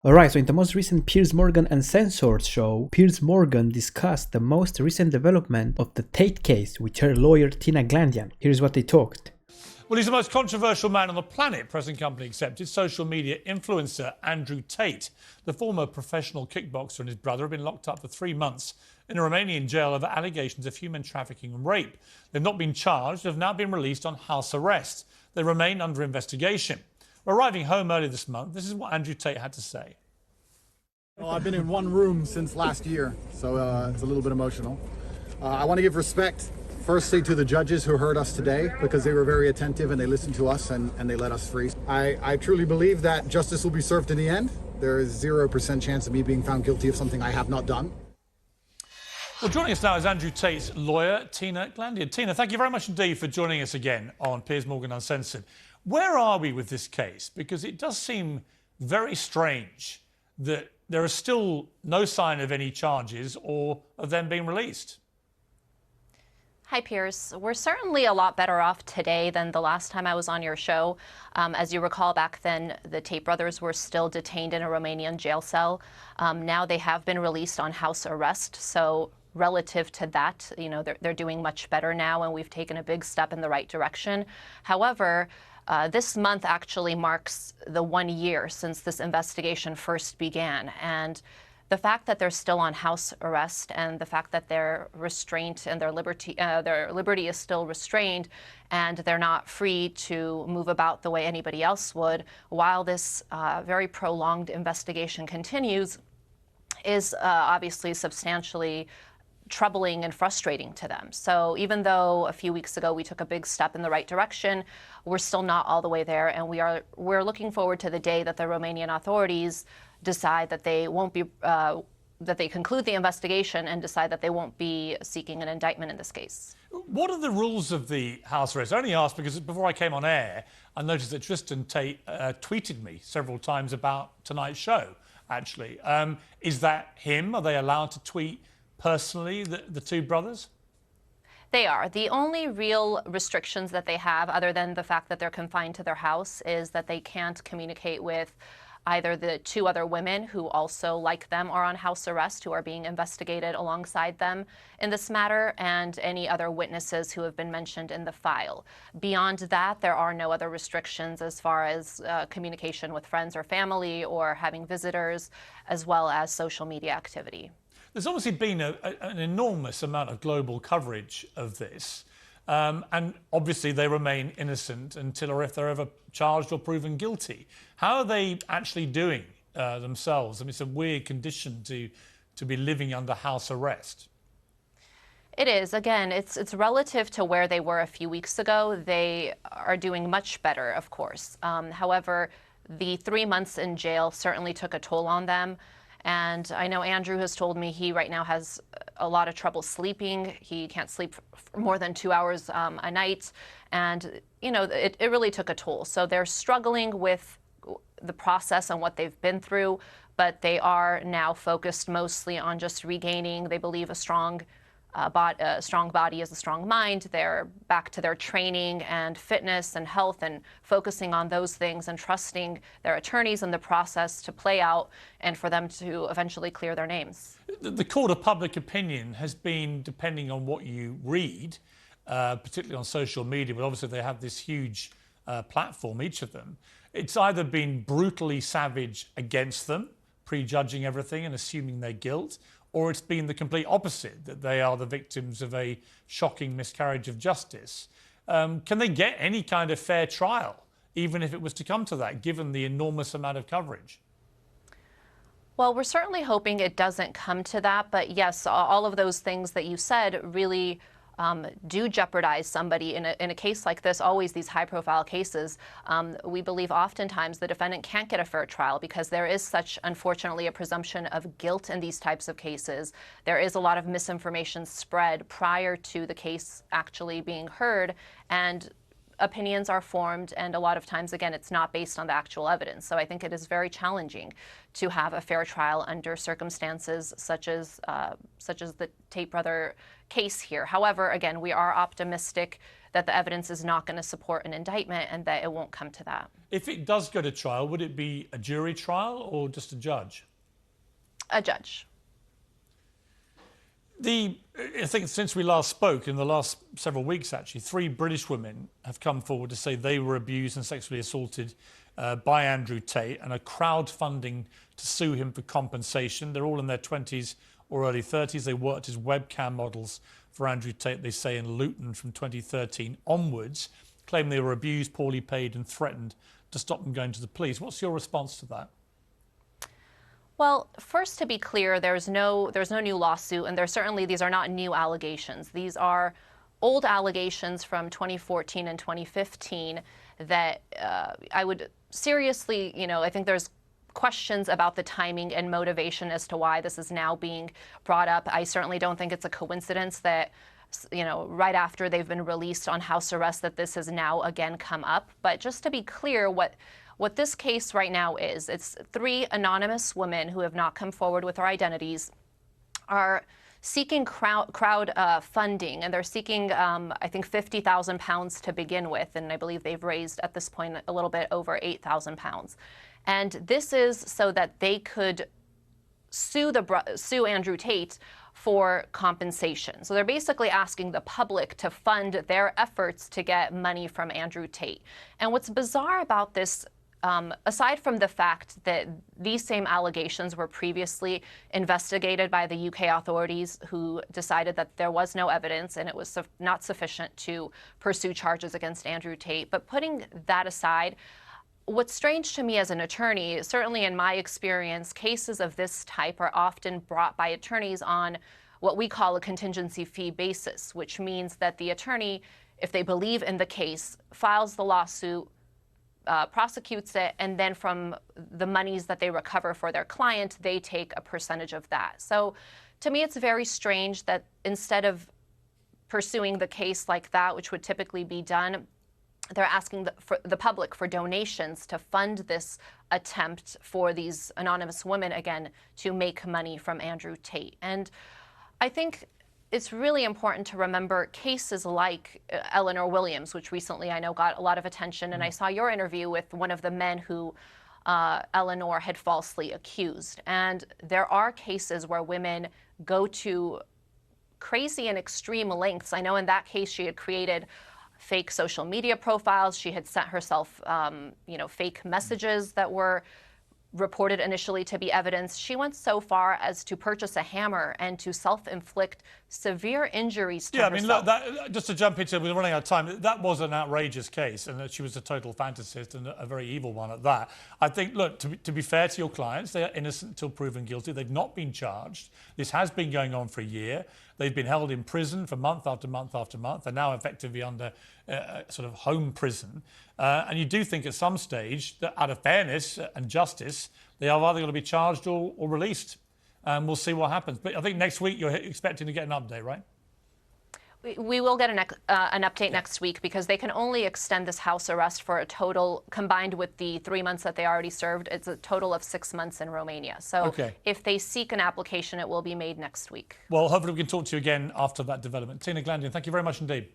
Alright, so in the most recent Piers Morgan Uncensored show, Piers Morgan discussed the most recent development of the Tate case with her lawyer Tina Glandian. Here's what they talked. Well, he's the most controversial man on the planet, present company accepted. Social media influencer Andrew Tate, the former professional kickboxer, and his brother have been locked up for 3 months in a Romanian jail over allegations of human trafficking and rape. They've not been charged, have now been released on house arrest. They remain under investigation. Arriving home early this month, this is what Andrew Tate had to say. Well, I've been in one room since last year, so it's a little bit emotional. I want to give respect, firstly, to the judges who heard us today, because they were very attentive and they listened to us and they let us free. I truly believe that justice will be served in the end. There is 0% chance of me being found guilty of something I have not done. Well, joining us now is Andrew Tate's lawyer, Tina Glandian. Tina, thank you very much indeed for joining us again on Piers Morgan Uncensored. Where are we with this case? Because it does seem very strange that there is still no sign of any charges or of them being released. Hi, Piers. We're certainly a lot better off today than the last time I was on your show. As you recall, back then, the Tate brothers were still detained in a Romanian jail cell. Now they have been released on house arrest. So relative to that, you know, they're doing much better now, and we've taken a big step in the right direction. However, this month actually marks the 1 year since this investigation first began. And the fact that they're still on house arrest and the fact that their restraint and their liberty is still restrained and they're not free to move about the way anybody else would while this very prolonged investigation continues is obviously substantially troubling and frustrating to them. So even though a few weeks ago we took a big step in the right direction, we're still not all the way there, and we're looking forward to the day that the Romanian authorities decide that they won't be that they conclude the investigation and decide that they won't be seeking an indictment in this case. What are the rules of the house arrest? I only asked because before I came on air, I noticed that Tristan Tate tweeted me several times about tonight's show, actually. Is that him? Are they allowed to tweet personally, the two brothers? They are. The only real restrictions that they have, other than the fact that they're confined to their house, is that they can't communicate with either the two other women who also, like them, are on house arrest, who are being investigated alongside them in this matter, and any other witnesses who have been mentioned in the file. Beyond that, there are no other restrictions as far as communication with friends or family or having visitors, as well as social media activity. There's obviously been an enormous amount of global coverage of this, and obviously they remain innocent until or if they're ever charged or proven guilty. How are they actually doing themselves? I mean, it's a weird condition to be living under house arrest. It is. Again, it's relative to where they were a few weeks ago. They are doing much better, of course. However, the 3 months in jail certainly took a toll on them. And I know Andrew has told me he right now has a lot of trouble sleeping. He can't sleep for more than 2 hours a night. And, you know, it really took a toll. So they're struggling with the process and what they've been through, but they are now focused mostly on just regaining, they believe, a strong body is a strong mind. They're back to their training and fitness and health and focusing on those things and trusting their attorneys in the process to play out and for them to eventually clear their names. The court of public opinion has been, depending on what you read, particularly on social media, but obviously they have this huge platform, each of them. It's either been brutally savage against them, prejudging everything and assuming their guilt, or it's been the complete opposite, that they are the victims of a shocking miscarriage of justice. Can they get any kind of fair trial, even if it was to come to that, given the enormous amount of coverage? Well, we're certainly hoping it doesn't come to that, but yes, all of those things that you said really do jeopardize somebody in a case like this. Always these high-profile cases, we believe oftentimes the defendant can't get a fair trial because there is such, unfortunately, a presumption of guilt in these types of cases. There is a lot of misinformation spread prior to the case actually being heard, and opinions are formed, and a lot of times, again, it's not based on the actual evidence. So I think it is very challenging to have a fair trial under circumstances such as the Tate brother case here. However, again, we are optimistic that the evidence is not going to support an indictment and that it won't come to that. If it does go to trial, would it be a jury trial or just a judge? A judge. I think since we last spoke, in the last several weeks actually, 3 British women have come forward to say they were abused and sexually assaulted by Andrew Tate and are crowdfunding to sue him for compensation. They're all in their 20s or early 30s. They worked as webcam models for Andrew Tate, they say, in Luton from 2013 onwards, claim they were abused, poorly paid and threatened to stop them going to the police. What's your response to that? Well, first, to be clear, there's no new lawsuit, and these are not new allegations. These are old allegations from 2014 and 2015 that I would seriously, I think there's questions about the timing and motivation as to why this is now being brought up. I certainly don't think it's a coincidence that, right after they've been released on house arrest, that this has now again come up. But just to be clear, what this case right now is, it's 3 anonymous women who have not come forward with their identities, are seeking crowd funding, and they're seeking, I think, £50,000 to begin with, and I believe they've raised at this point a little bit over £8,000. And this is so that they could sue Andrew Tate for compensation. So they're basically asking the public to fund their efforts to get money from Andrew Tate. And what's bizarre about this, aside from the fact that these same allegations were previously investigated by the UK authorities, who decided that there was no evidence and it was not sufficient to pursue charges against Andrew Tate, but putting that aside, what's strange to me as an attorney, certainly in my experience, cases of this type are often brought by attorneys on what we call a contingency fee basis, which means that the attorney, if they believe in the case, files the lawsuit, prosecutes it, and then from the monies that they recover for their client, they take a percentage of that. So to me, it's very strange that instead of pursuing the case like that, which would typically be done, they're asking the public for donations to fund this attempt for these anonymous women, again, to make money from Andrew Tate. And I think it's really important to remember cases like Eleanor Williams, which recently I know got a lot of attention, and I saw your interview with one of the men who Eleanor had falsely accused. And there are cases where women go to crazy and extreme lengths. I know in that case she had created fake social media profiles. She had sent herself, fake messages that were reported initially to be evidence. She went so far as to purchase a hammer and to self-inflict severe injuries to herself. Look, just to jump into, we're running out of time, that was an outrageous case, and that she was a total fantasist and a very evil one at that. I think, look, to be fair to your clients, they are innocent until proven guilty. They've not been charged. This has been going on for a year. They've been held in prison for month after month after month. They're now effectively under sort of home prison. And you do think at some stage that out of fairness and justice, they are either going to be charged or released. And we'll see what happens. But I think next week you're expecting to get an update, right? We will get an update next week, because they can only extend this house arrest for a total, combined with the 3 months that they already served, it's a total of 6 months in Romania. So if they seek an application, it will be made next week. Well, hopefully we can talk to you again after that development. Tina Glandian, thank you very much indeed.